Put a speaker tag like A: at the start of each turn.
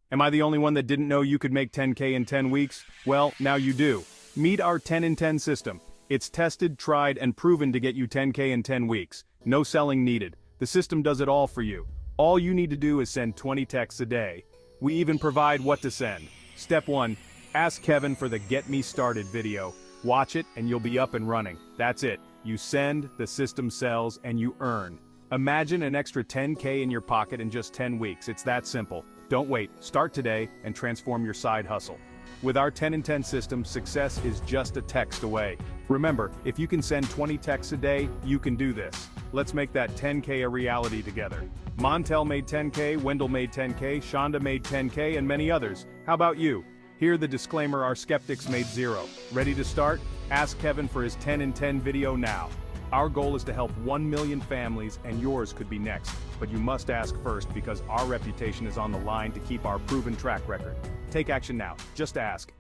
A: Am I the only one that didn't know you could make 10K in 10 weeks? Well, now you do. Meet our 10 in 10 system. It's tested, tried, and proven to get you 10K in 10 weeks. No selling needed. The system does it all for you. All you need to do is send 20 texts a day. We even provide what to send. Step 1. Ask Kevin for the Get Me Started video. Watch it and you'll be up and running. That's it. You send, the system sells, and you earn. Imagine an extra 10K in your pocket in just 10 weeks. It's that simple. Don't wait. Start today and transform your side hustle. With our 10 in 10 system, success is just a text away. Remember, if you can send 20 texts a day, you can do this. Let's make that 10K a reality together. Montel made 10K, Wendell made 10K, Shonda made 10K, and many others. How about you? Here the disclaimer, our skeptics made 0. Ready to start? Ask Kevin for his 10 in 10 video now. Our goal is to help 1 million families, and yours could be next. But you must ask first because our reputation is on the line to keep our proven track record. Take action now. Just ask.